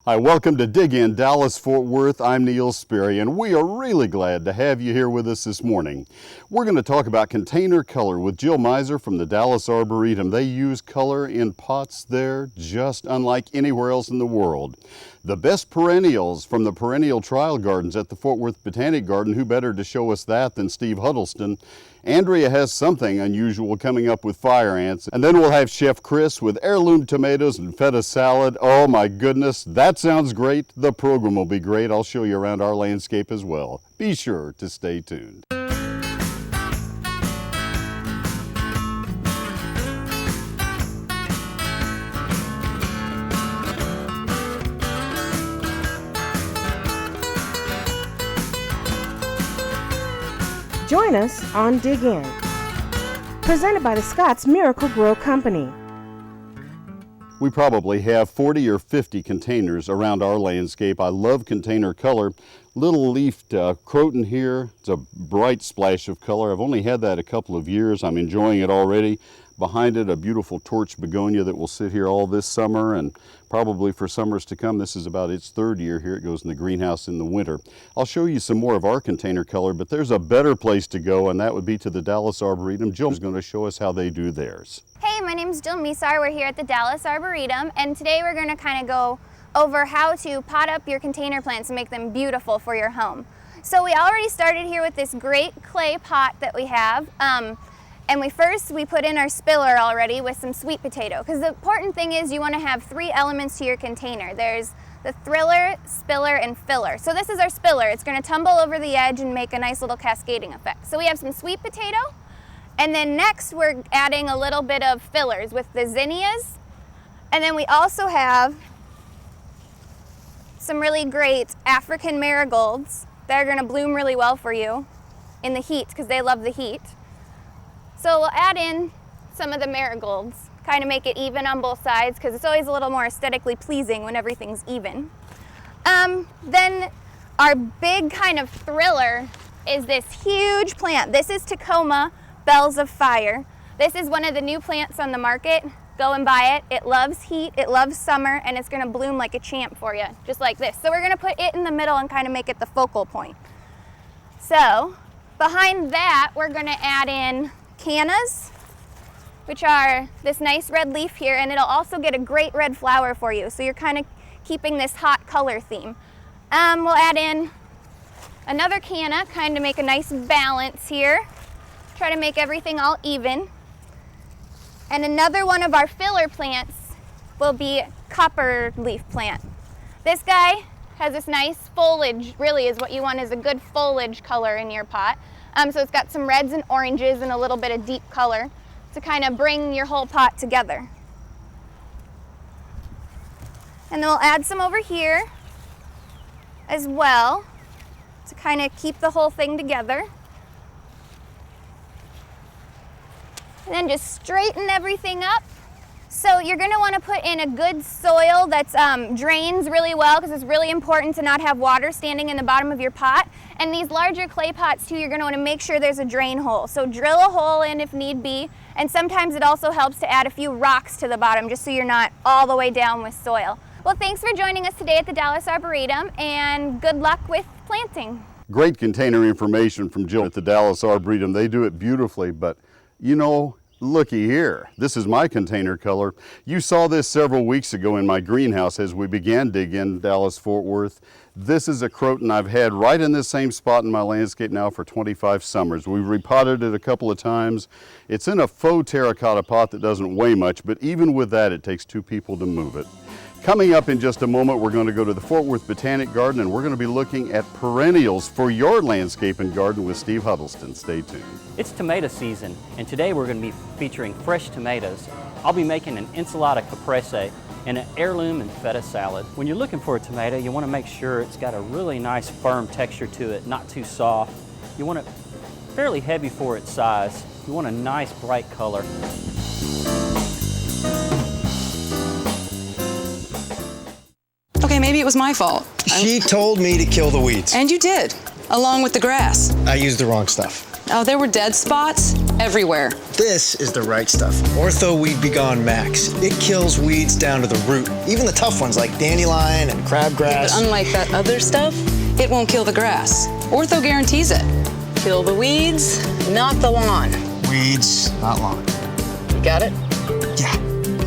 Hi, welcome to Dig In Dallas-Fort Worth. I'm Neil Sperry, and we are really glad to have you here with us this morning. We're going to talk about container color with Jill Miser from the Dallas Arboretum. They use color in pots there just unlike anywhere else in the world. The best perennials from the perennial trial gardens at the Fort Worth Botanic Garden. Who better to show us that than Steve Huddleston? Andrea has something unusual coming up with fire ants. And then we'll have Chef Chris with heirloom tomatoes and feta salad. Oh my goodness, that sounds great. The program will be great. I'll show you around our landscape as well. Be sure to stay tuned. Join us on Dig In, presented by the Scott's Miracle Grow Company. We probably have 40 or 50 containers around our landscape. I love container color. Little leafed croton here. It's a bright splash of color. I've only had that a couple of years. I'm enjoying it already. Behind it, a beautiful torch begonia that will sit here all this summer and probably for summers to come. This is about its third year here. It goes in the greenhouse in the winter. I'll show you some more of our container color, but there's a better place to go, and that would be to the Dallas Arboretum. Jill is going to show us how they do theirs. Hey, my name's Jill Miser. We're here at the Dallas Arboretum, and today we're going to kind of go over how to pot up your container plants and make them beautiful for your home. So we already started here with this great clay pot that we have. And we put in our spiller already with some sweet potato, because the important thing is you want to have 3 elements to your container. There's the thriller, spiller, and filler. So this is our spiller. It's going to tumble over the edge and make a nice little cascading effect. So we have some sweet potato, and then next we're adding a little bit of fillers with the zinnias, and then we also have some really great African marigolds that are going to bloom really well for you in the heat, because they love the heat. So we'll add in some of the marigolds, kind of make it even on both sides, because it's always a little more aesthetically pleasing when everything's even. Then our big kind of thriller is this huge plant. This is Tacoma Bells of Fire. This is one of the new plants on the market. Go and buy it. It loves heat, it loves summer, and it's gonna bloom like a champ for you, just like this. So we're gonna put it in the middle and kind of make it the focal point. So behind that, we're gonna add in cannas, which are this nice red leaf here, and it'll also get a great red flower for you. So you're kind of keeping this hot color theme. We'll add in another canna, kind of make a nice balance here. Try to make everything all even. And another one of our filler plants will be copper leaf plant. This guy has this nice foliage, really is what you want, is a good foliage color in your pot. So it's got some reds and oranges and a little bit of deep color to kind of bring your whole pot together. And then we'll add some over here as well to kind of keep the whole thing together. And then just straighten everything up. So you're going to want to put in a good soil that drains really well, because it's really important to not have water standing in the bottom of your pot. And these larger clay pots too, you're going to want to make sure there's a drain hole. So drill a hole in if need be. And sometimes it also helps to add a few rocks to the bottom, just so you're not all the way down with soil. Well, thanks for joining us today at the Dallas Arboretum, and good luck with planting. Great container information from Jill at the Dallas Arboretum. They do it beautifully, but you know, looky here. This is my container color. You saw this several weeks ago in my greenhouse as we began Dig In Dallas-Fort Worth. This is a croton I've had right in this same spot in my landscape now for 25 summers. We've repotted it a couple of times. It's in a faux terracotta pot that doesn't weigh much, but even with that, it takes 2 people to move it. Coming up in just a moment, we're going to go to the Fort Worth Botanic Garden, and we're going to be looking at perennials for your landscape and garden with Steve Huddleston. Stay tuned. It's tomato season, and today we're going to be featuring fresh tomatoes. I'll be making an ensalada caprese and an heirloom and feta salad. When you're looking for a tomato, you want to make sure it's got a really nice firm texture to it, not too soft. You want it fairly heavy for its size. You want a nice bright color. Okay, maybe it was my fault. She told me to kill the weeds. And you did, along with the grass. I used the wrong stuff. Oh, there were dead spots everywhere. This is the right stuff. Ortho Weed Be Gone Max. It kills weeds down to the root, even the tough ones like dandelion and crabgrass. But unlike that other stuff, it won't kill the grass. Ortho guarantees it. Kill the weeds, not the lawn. Weeds, not lawn. You got it? Yeah.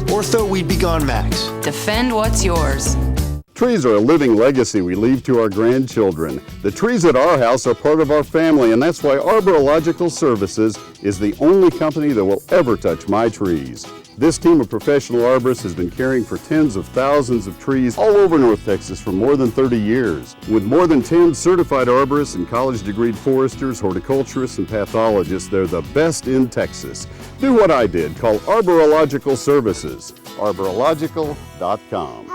Ortho Weed Be Gone Max. Defend what's yours. Trees are a living legacy we leave to our grandchildren. The trees at our house are part of our family, and that's why Arborological Services is the only company that will ever touch my trees. This team of professional arborists has been caring for tens of thousands of trees all over North Texas for more than 30 years. With more than 10 certified arborists and college-degreed foresters, horticulturists, and pathologists, they're the best in Texas. Do what I did. Call Arborological Services. Arborological.com.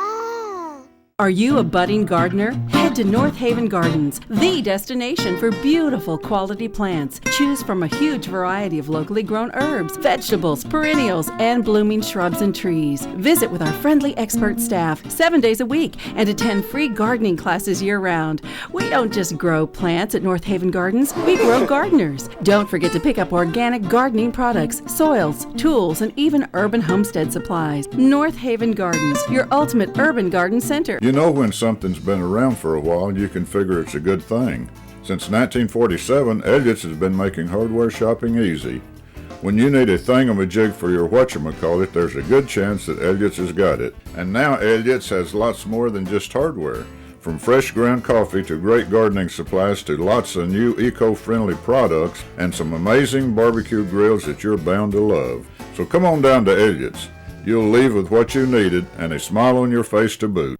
Are you a budding gardener? Head to North Haven Gardens, the destination for beautiful quality plants. Choose from a huge variety of locally grown herbs, vegetables, perennials, and blooming shrubs and trees. Visit with our friendly expert staff 7 days a week and attend free gardening classes year-round. We don't just grow plants at North Haven Gardens, we grow gardeners. Don't forget to pick up organic gardening products, soils, tools, and even urban homestead supplies. North Haven Gardens, your ultimate urban garden center. You know, when something's been around for a while, you can figure it's a good thing. Since 1947, Elliott's has been making hardware shopping easy. When you need a thingamajig for your whatchamacallit, there's a good chance that Elliott's has got it. And now Elliott's has lots more than just hardware. From fresh ground coffee to great gardening supplies to lots of new eco-friendly products and some amazing barbecue grills that you're bound to love. So come on down to Elliott's. You'll leave with what you needed and a smile on your face to boot.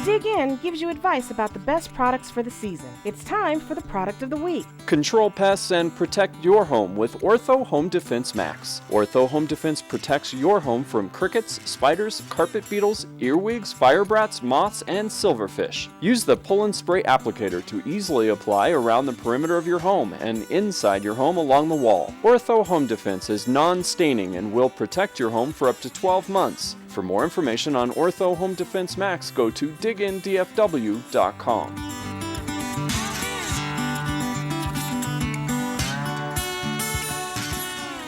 Dig In gives you advice about the best products for the season. It's time for the product of the week. Control pests and protect your home with Ortho Home Defense Max. Ortho Home Defense protects your home from crickets, spiders, carpet beetles, earwigs, fire brats, moths, and silverfish. Use the pull and spray applicator to easily apply around the perimeter of your home and inside your home along the wall. Ortho Home Defense is non-staining and will protect your home for up to 12 months. For more information on Ortho Home Defense Max, go to digindfw.com.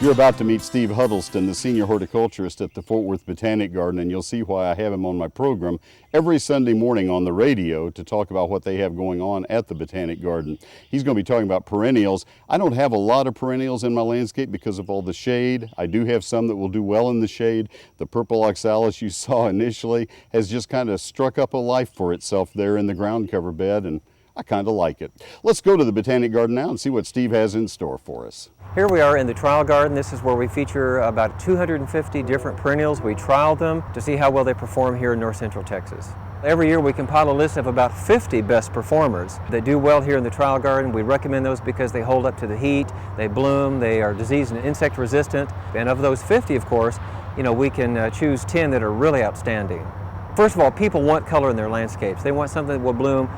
You're about to meet Steve Huddleston, the senior horticulturist at the Fort Worth Botanic Garden, and you'll see why I have him on my program every Sunday morning on the radio to talk about what they have going on at the Botanic Garden. He's going to be talking about perennials. I don't have a lot of perennials in my landscape because of all the shade. I do have some that will do well in the shade. The purple oxalis you saw initially has just kind of struck up a life for itself there in the ground cover bed, and I kind of like it. Let's go to the Botanic Garden now and see what Steve has in store for us. Here we are in the trial garden. This is where we feature about 250 different perennials. We trial them to see how well they perform here in North Central Texas. Every year we compile a list of about 50 best performers that do well here in the trial garden. We recommend those because they hold up to the heat, they bloom, they are disease and insect resistant. And of those 50, of course, we can choose 10 that are really outstanding. First of all, people want color in their landscapes. They want something that will bloom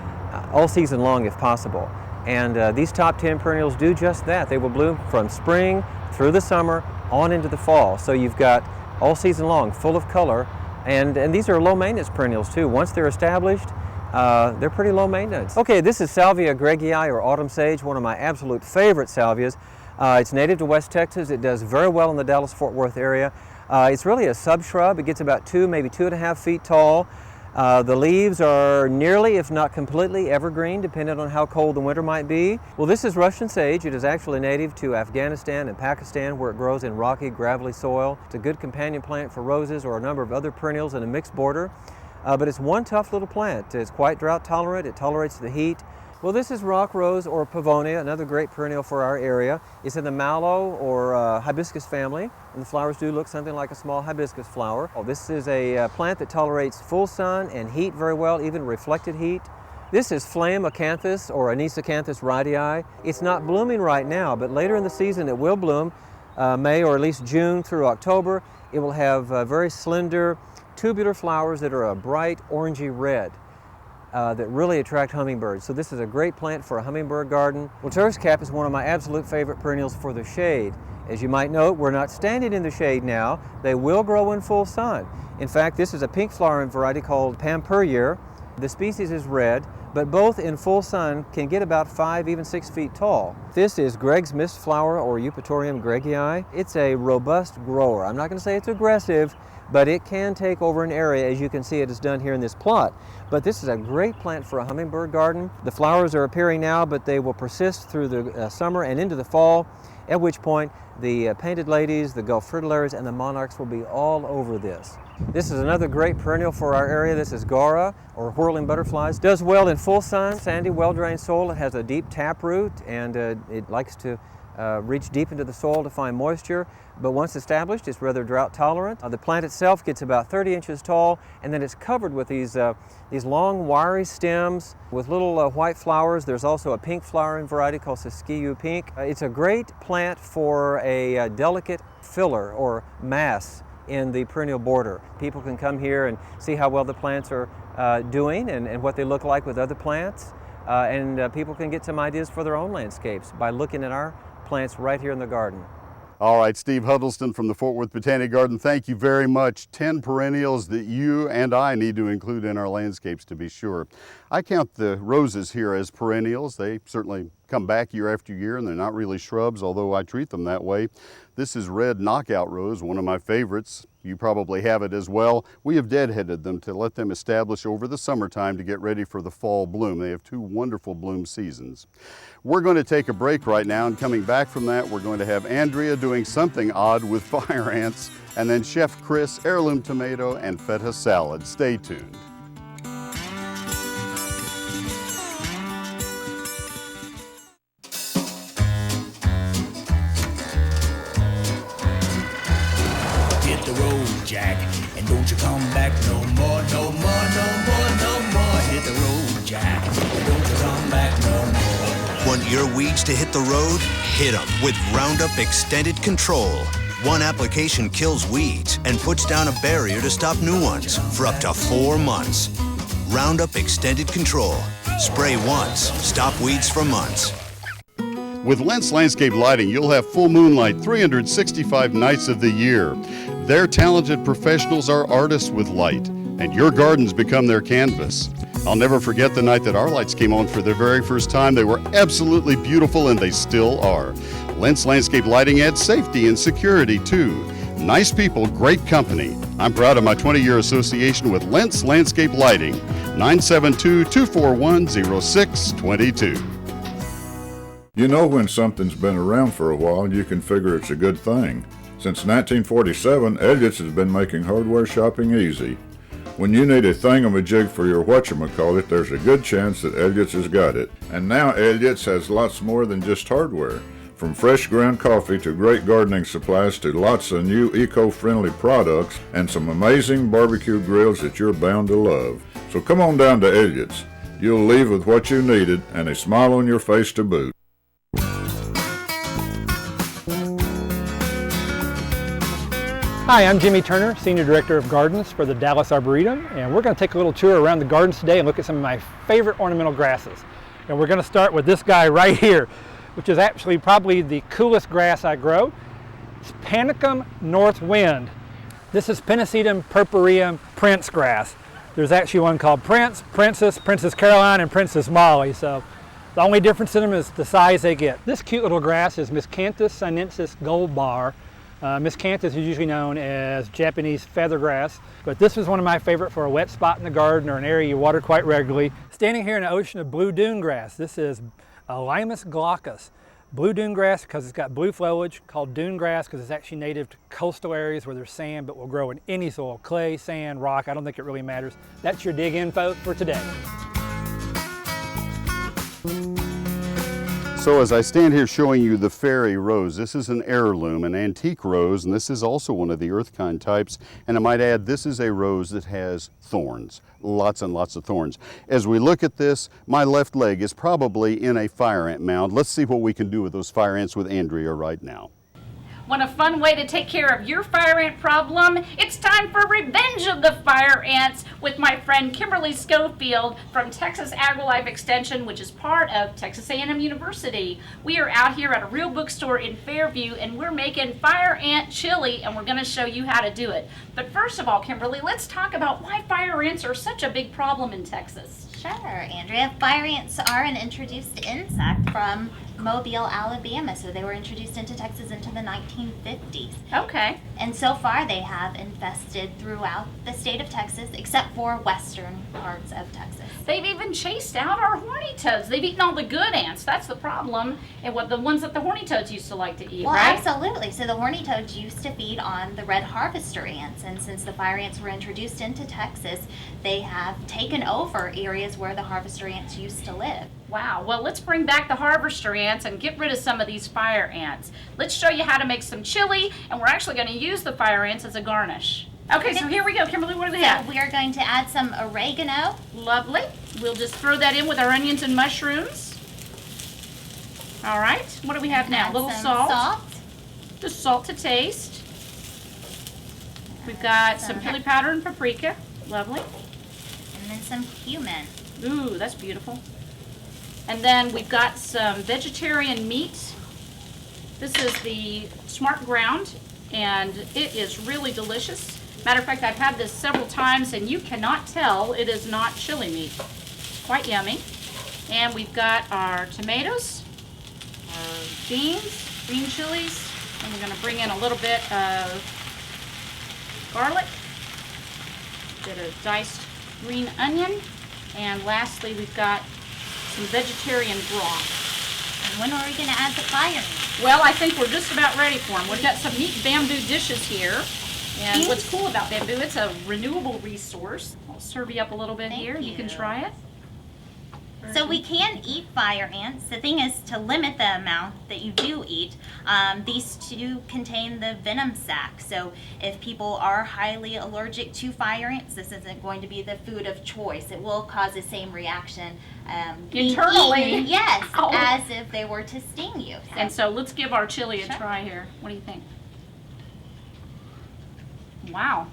all season long if possible. And these top 10 perennials do just that. They will bloom from spring through the summer on into the fall. So you've got all season long full of color, and these are low maintenance perennials too. Once they're established, they're pretty low maintenance. Okay, this is Salvia gregii, or autumn sage, one of my absolute favorite salvias. It's native to West Texas. It does very well in the Dallas-Fort Worth area. It's really a subshrub. It gets about 2, maybe 2.5 feet tall. The leaves are nearly, if not completely, evergreen, depending on how cold the winter might be. Well, this is Russian sage. It is actually native to Afghanistan and Pakistan, where it grows in rocky, gravelly soil. It's a good companion plant for roses or a number of other perennials in a mixed border. But it's one tough little plant. It's quite drought tolerant. It tolerates the heat. Well, this is rock rose or pavonia, another great perennial for our area. It's in the mallow or hibiscus family, and the flowers do look something like a small hibiscus flower. Oh, this is a plant that tolerates full sun and heat very well, even reflected heat. This is Flame acanthus or Anisacanthus radii. It's not blooming right now, but later in the season it will bloom, May or at least June through October. It will have very slender tubular flowers that are a bright orangey red. That really attract hummingbirds. So this is a great plant for a hummingbird garden. Well, Turk's cap is one of my absolute favorite perennials for the shade. As you might note, we're not standing in the shade now. They will grow in full sun. In fact, this is a pink flowering variety called Pampuryear. The species is red, but both in full sun can get about 5, even 6 feet tall. This is Greg's Mist Flower, or Eupatorium gregii. It's a robust grower. I'm not going to say it's aggressive, but it can take over an area, as you can see it is done here in this plot. But this is a great plant for a hummingbird garden. The flowers are appearing now, but they will persist through the summer and into the fall, at which point the painted ladies, the Gulf fritillaries, and the monarchs will be all over this. This is another great perennial for our area. This is Gaura, or whirling butterflies. Does well in full sun, sandy, well-drained soil. It has a deep taproot, and it likes to reach deep into the soil to find moisture. But once established, it's rather drought tolerant. The plant itself gets about 30 inches tall, and then it's covered with these long, wiry stems with little white flowers. There's also a pink flowering variety called Siskiyou Pink. It's a great plant for a delicate filler or mass in the perennial border. People can come here and see how well the plants are doing and what they look like with other plants. And people can get some ideas for their own landscapes by looking at our plants right here in the garden. All right, Steve Huddleston from the Fort Worth Botanic Garden, thank you very much. 10 perennials that you and I need to include in our landscapes, to be sure. I count the roses here as perennials. They certainly come back year after year, and they're not really shrubs, although I treat them that way. This is red knockout rose, one of my favorites. You probably have it as well. We have deadheaded them to let them establish over the summertime to get ready for the fall bloom. They have 2 wonderful bloom seasons. We're going to take a break right now, and coming back from that, we're going to have Andrea doing something odd with fire ants, and then Chef Chris, heirloom tomato and feta salad. Stay tuned. Hit the road, Jack, and don't you come back no more, no more, no more, no more. Hit the road, Jack, and don't you come back no more. Want your weeds to hit the road? Hit them with Roundup Extended Control. One application kills weeds and puts down a barrier to stop new ones for up to 4 months. Roundup Extended Control. Spray once, stop weeds for months. With Lentz Landscape Lighting, you'll have full moonlight 365 nights of the year. Their talented professionals are artists with light, and your gardens become their canvas. I'll never forget the night that our lights came on for the very first time. They were absolutely beautiful, and they still are. Lentz Landscape Lighting adds safety and security, too. Nice people, great company. I'm proud of my 20-year association with Lentz Landscape Lighting. 972-241-0622. You know when something's been around for a while, you can figure it's a good thing. Since 1947, Elliott's has been making hardware shopping easy. When you need a thingamajig for your whatchamacallit, there's a good chance that Elliott's has got it. And now Elliott's has lots more than just hardware. From fresh ground coffee to great gardening supplies to lots of new eco-friendly products and some amazing barbecue grills that you're bound to love. So come on down to Elliott's. You'll leave with what you needed and a smile on your face to boot. Hi, I'm Jimmy Turner, Senior Director of Gardens for the Dallas Arboretum, and we're going to take a little tour around the gardens today and look at some of my favorite ornamental grasses. And we're going to start with this guy right here, which is actually probably the coolest grass I grow. It's Panicum Northwind. This is Pennisetum purpureum Prince grass. There's actually one called Prince, Princess, Princess Caroline, and Princess Molly. So the only difference in them is the size they get. This cute little grass is Miscanthus sinensis gold bar. Miscanthus is usually known as Japanese feathergrass, but this is one of my favorite for a wet spot in the garden or an area you water quite regularly. Standing here in an ocean of blue dune grass, this is Limus glaucus. Blue dune grass because it's got blue foliage, called dune grass because it's actually native to coastal areas where there's sand, but will grow in any soil, clay, sand, rock. I don't think it really matters. That's your dig info for today. So as I stand here showing you the fairy rose, this is an heirloom, an antique rose, and this is also one of the earth kind types. And I might add, this is a rose that has thorns, lots and lots of thorns. As we look at this, my left leg is probably in a fire ant mound. Let's see what we can do with those fire ants with Andrea right now. Want a fun way to take care of your fire ant problem? It's time for Revenge of the Fire Ants with my friend Kimberly Schofield from Texas AgriLife Extension, which is part of Texas A&M University. We are out here at a real bookstore in Fairview, and we're making fire ant chili, and we're going to show you how to do it. But first of all, Kimberly, let's talk about why fire ants are such a big problem in Texas. Sure, Andrea. Fire ants are an introduced insect from Mobile, Alabama. So they were introduced into Texas into the 1950s. Okay. And so far they have infested throughout the state of Texas, except for western parts of Texas. They've even chased out our horny toads. They've eaten all the good ants. That's the problem. And what the ones that the horny toads used to like to eat, well, right? Absolutely. So the horny toads used to feed on the red harvester ants. And since the fire ants were introduced into Texas, they have taken over areas where the harvester ants used to live. Wow. Well, let's bring back the harvester ants and get rid of some of these fire ants. Let's show you how to make some chili, and we're actually going to use the fire ants as a garnish. Okay, so here we go. Kimberly, what do we have? So we are going to add some oregano. Lovely. We'll just throw that in with our onions and mushrooms. All right. What do we have now? A little salt. Just salt to taste. We've got some chili powder and paprika. Lovely. And then some cumin. Ooh, that's beautiful. And then we've got some vegetarian meat. This is the smart ground, and it is really delicious. Matter of fact, I've had this several times, and you cannot tell it is not chili meat. Quite yummy. And we've got our tomatoes, our beans, green chilies, and we're going to bring in a little bit of garlic, a bit of diced green onion, and lastly we've got some vegetarian broth. And when are we going to add the fire? Well, I think we're just about ready for them. We've got some neat bamboo dishes here. And what's cool about bamboo, it's a renewable resource. I'll serve you up a little bit here. You can try it. So we can eat fire ants. The thing is to limit the amount that you do eat. These two contain the venom sac. So if people are highly allergic to fire ants, this isn't going to be the food of choice. It will cause the same reaction internally, eaten, yes, as if they were to sting you. So. And so let's give our chili a try here. What do you think? Wow.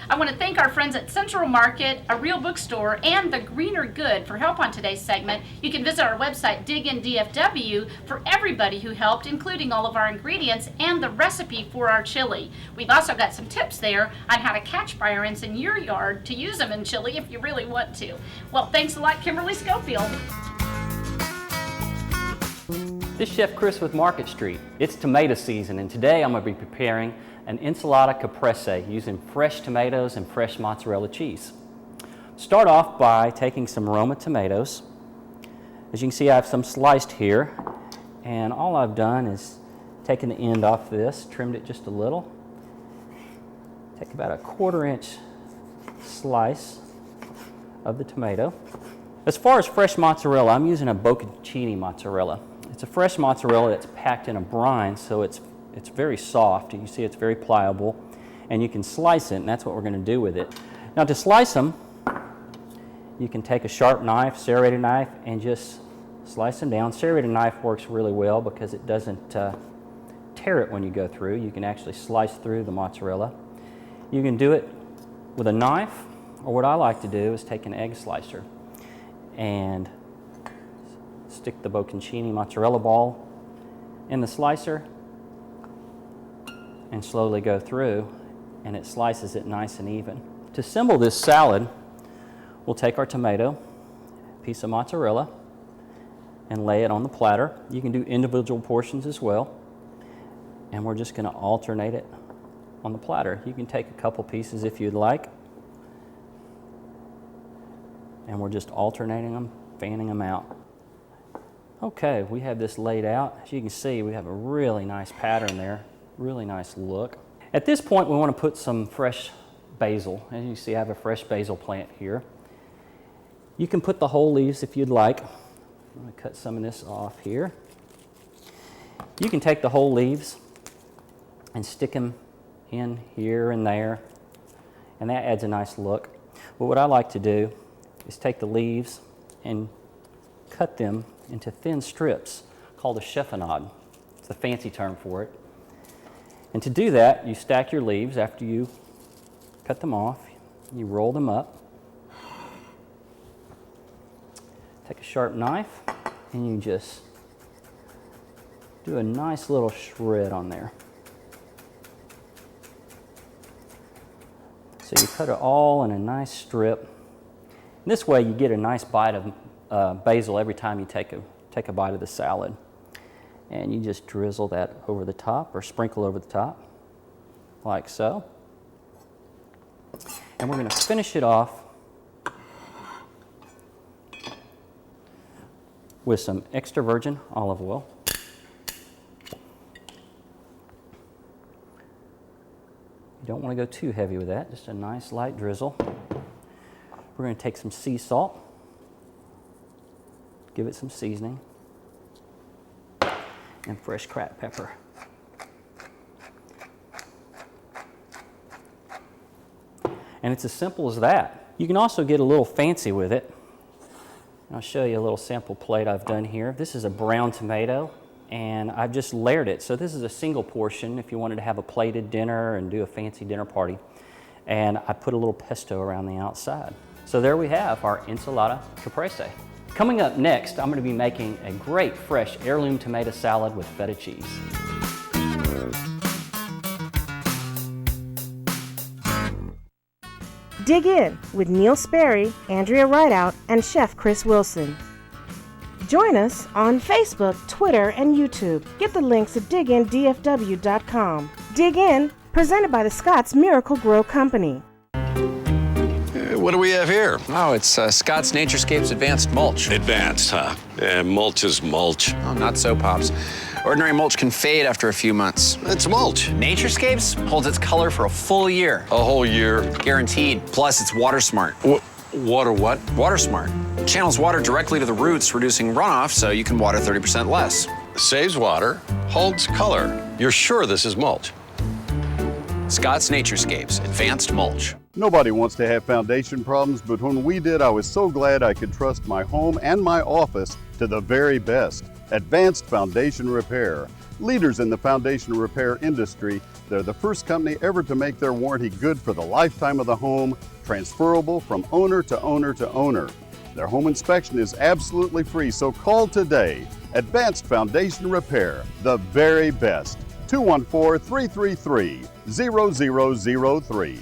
I want to thank our friends at Central Market, A Real Bookstore, and The Greener Good for help on today's segment. You can visit our website, Dig In DFW, for everybody who helped, including all of our ingredients and the recipe for our chili. We've also got some tips there on how to catch fire ants in your yard to use them in chili if you really want to. Well, thanks a lot, Kimberly Schofield. This is Chef Chris with Market Street. It's tomato season, and today I'm going to be preparing an ensalada caprese using fresh tomatoes and fresh mozzarella cheese. Start off by taking some Roma tomatoes. As you can see, I have some sliced here, and all I've done is taken the end off this, trimmed it just a little. Take about a 1/4 inch slice of the tomato. As far as fresh mozzarella, I'm using a bocconcini mozzarella. It's a fresh mozzarella that's packed in a brine, so it's very soft. You see it's very pliable, and you can slice it, and that's what we're going to do with it. Now to slice them, you can take a sharp knife, serrated knife, and just slice them down. Serrated knife works really well because it doesn't tear it when you go through. You can actually slice through the mozzarella. You can do it with a knife, or what I like to do is take an egg slicer and stick the bocconcini mozzarella ball in the slicer and slowly go through, and it slices it nice and even. To assemble this salad, we'll take our tomato, piece of mozzarella, and lay it on the platter. You can do individual portions as well, and we're just going to alternate it on the platter. You can take a couple pieces if you'd like, and we're just alternating them, fanning them out. Okay, we have this laid out. As you can see, we have a really nice pattern there, really nice look. At this point, we want to put some fresh basil. As you see, I have a fresh basil plant here. You can put the whole leaves if you'd like. I'm going to cut some of this off here. You can take the whole leaves and stick them in here and there, and that adds a nice look. But what I like to do is take the leaves and cut them into thin strips called a chiffonade. It's the fancy term for it. And to do that, you stack your leaves after you cut them off. You roll them up. Take a sharp knife and you just do a nice little shred on there. So you cut it all in a nice strip. This way you get a nice bite of basil every time you take a bite of the salad. And you just drizzle that over the top or sprinkle over the top, like so. And we're going to finish it off with some extra virgin olive oil. You don't want to go too heavy with that, just a nice light drizzle. We're going to take some sea salt, give it some seasoning, and fresh cracked pepper. And it's as simple as that. You can also get a little fancy with it. I'll show you a little sample plate I've done here. This is a brown tomato, and I've just layered it. So this is a single portion if you wanted to have a plated dinner and do a fancy dinner party. And I put a little pesto around the outside. So there we have our ensalada caprese. Coming up next, I'm going to be making a great fresh heirloom tomato salad with feta cheese. Dig In with Neil Sperry, Andrea Rideout, and Chef Chris Wilson. Join us on Facebook, Twitter, and YouTube. Get the links at digindfw.com. Dig In, presented by the Scott's Miracle Grow Company. What do we have here? Oh, it's Scott's Naturescapes Advanced Mulch. Advanced, huh? Mulch is mulch. Oh, not so, Pops. Ordinary mulch can fade after a few months. It's mulch. Naturescapes holds its color for a full year. A whole year? Guaranteed. Plus, it's water smart. Water what? Water smart. Channels water directly to the roots, reducing runoff so you can water 30% less. Saves water, holds color. You're sure this is mulch? Scott's Naturescapes Advanced Mulch. Nobody wants to have foundation problems, but when we did, I was so glad I could trust my home and my office to the very best. Advanced Foundation Repair. Leaders in the foundation repair industry, they're the first company ever to make their warranty good for the lifetime of the home, transferable from owner to owner to owner. Their home inspection is absolutely free, so call today. Advanced Foundation Repair, the very best. 214-333-0003.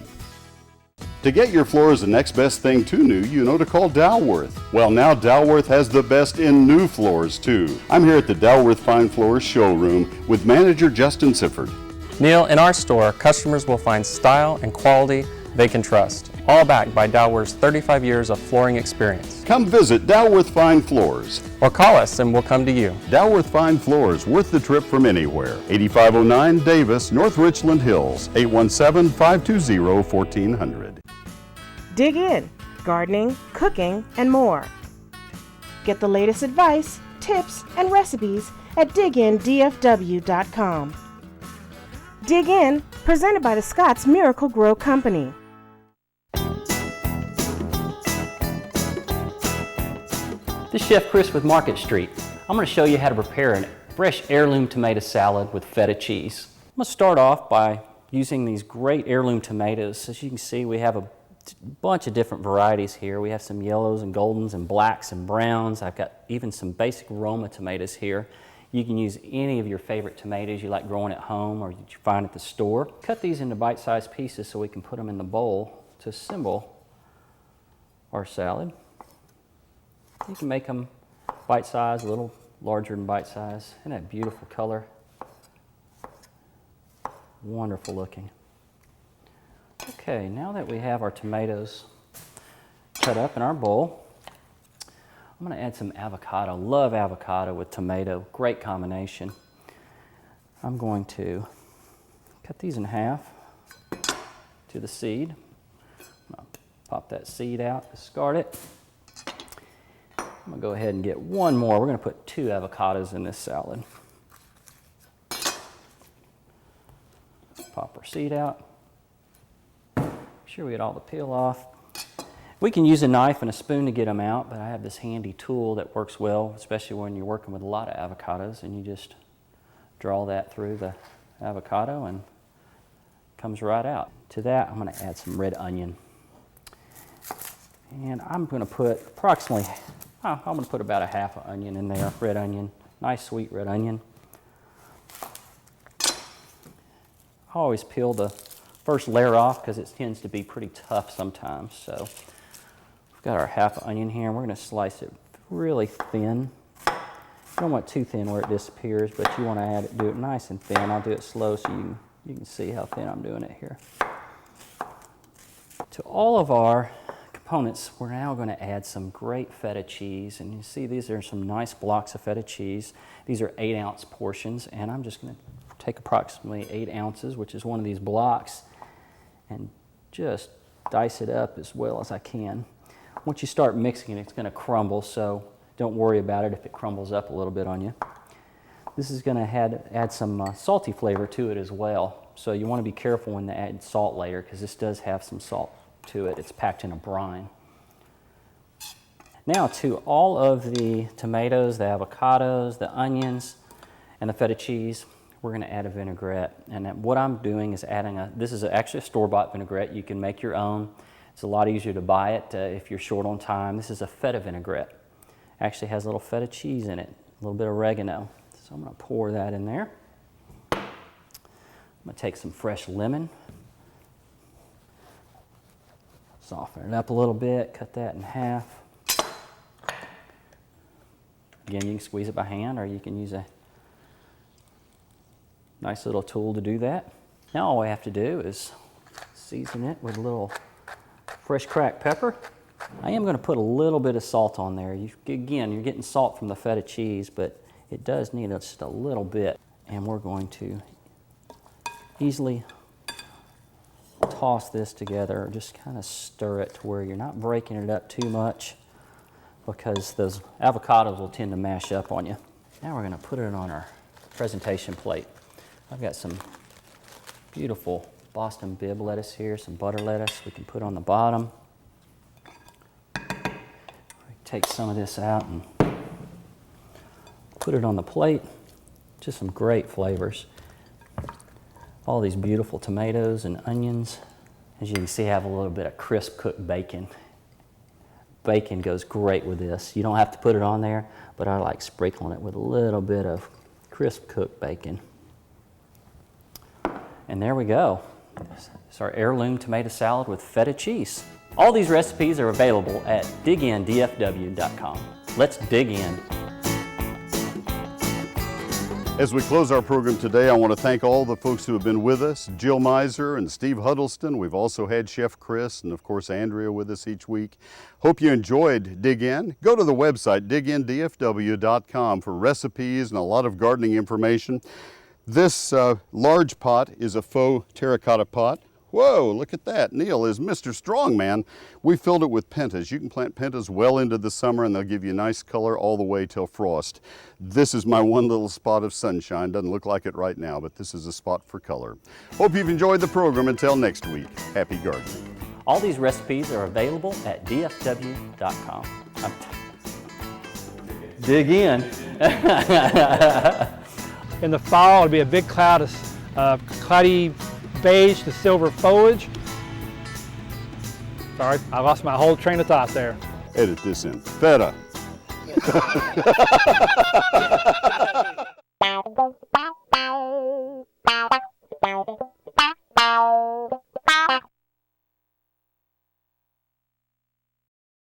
To get your floors the next best thing to new, you know to call Dalworth. Well, now Dalworth has the best in new floors, too. I'm here at the Dalworth Fine Floors showroom with manager Justin Sifford. Neil, in our store, customers will find style and quality they can trust, all backed by Dalworth's 35 years of flooring experience. Come visit Dalworth Fine Floors. Or call us and we'll come to you. Dalworth Fine Floors, worth the trip from anywhere. 8509 Davis, North Richland Hills, 817-520-1400. Dig In, gardening, cooking, and more. Get the latest advice, tips, and recipes at digindfw.com. Dig In, presented by the Scott's Miracle Grow Company. This is Chef Chris with Market Street. I'm going to show you how to prepare a fresh heirloom tomato salad with feta cheese. I'm going to start off by using these great heirloom tomatoes. As you can see, we have a bunch of different varieties here. We have some yellows and goldens and blacks and browns. I've got even some basic Roma tomatoes here. You can use any of your favorite tomatoes you like growing at home or that you find at the store. Cut these into bite-sized pieces so we can put them in the bowl to assemble our salad. You can make them bite-sized, a little larger than bite-sized. Isn't that beautiful color? Wonderful looking. Okay, now that we have our tomatoes cut up in our bowl, I'm going to add some avocado. Love avocado with tomato, great combination. I'm going to cut these in half to the seed. I'm going to pop that seed out, discard it. I'm going to go ahead and get one more. We're going to put 2 avocados in this salad. Pop our seed out. Sure we get all the peel off. We can use a knife and a spoon to get them out, but I have this handy tool that works well, especially when you're working with a lot of avocados, and you just draw that through the avocado and comes right out. To that, I'm going to add some red onion. And I'm going to put approximately, I'm going to put about a half an onion in there, red onion, nice sweet red onion. I always peel the first layer off because it tends to be pretty tough sometimes. So we've got our half onion here, and we're going to slice it really thin. You don't want it too thin where it disappears, but you want to do it nice and thin. I'll do it slow so you can see how thin I'm doing it here. To all of our components, we're now going to add some great feta cheese. And you see these are some nice blocks of feta cheese. These are 8-ounce portions, and I'm just going to take approximately 8 ounces, which is one of these blocks, and just dice it up as well as I can. Once you start mixing it, it's going to crumble, so don't worry about it if it crumbles up a little bit on you. This is going to add some salty flavor to it as well, so you want to be careful when you add salt later, because this does have some salt to it. It's packed in a brine. Now to all of the tomatoes, the avocados, the onions, and the feta cheese, we're going to add a vinaigrette. And what I'm doing is adding this is actually a store-bought vinaigrette. You can make your own. It's a lot easier to buy it if you're short on time. This is a feta vinaigrette. Actually has a little feta cheese in it, a little bit of oregano. So I'm going to pour that in there. I'm going to take some fresh lemon, soften it up a little bit, cut that in half. Again, you can squeeze it by hand, or you can use a nice little tool to do that. Now all we have to do is season it with a little fresh cracked pepper. I am going to put a little bit of salt on there. Again, you're getting salt from the feta cheese, but it does need just a little bit. And we're going to easily toss this together, just kind of stir it to where you're not breaking it up too much, because those avocados will tend to mash up on you. Now we're going to put it on our presentation plate. I've got some beautiful Boston bib lettuce here, some butter lettuce we can put on the bottom. Take some of this out and put it on the plate. Just some great flavors. All these beautiful tomatoes and onions. As you can see, I have a little bit of crisp cooked bacon. Bacon goes great with this. You don't have to put it on there, but I like sprinkling it with a little bit of crisp cooked bacon. And there we go. It's our heirloom tomato salad with feta cheese. All these recipes are available at digindfw.com. Let's dig in. As we close our program today, I want to thank all the folks who have been with us, Jill Miser and Steve Huddleston. We've also had Chef Chris and, of course, Andrea with us each week. Hope you enjoyed Dig In. Go to the website, digindfw.com, for recipes and a lot of gardening information. This large pot is a faux terracotta pot. Whoa, look at that. Neil is Mr. Strongman. We filled it with pentas. You can plant pentas well into the summer and they'll give you a nice color all the way till frost. This is my one little spot of sunshine. Doesn't look like it right now, but this is a spot for color. Hope you've enjoyed the program. Until next week, happy gardening. All these recipes are available at dfw.com. Dig in. In the fall, it'll be a big cloud of cloudy beige to silver foliage. Sorry, I lost my whole train of thought there. Edit this in. Feta.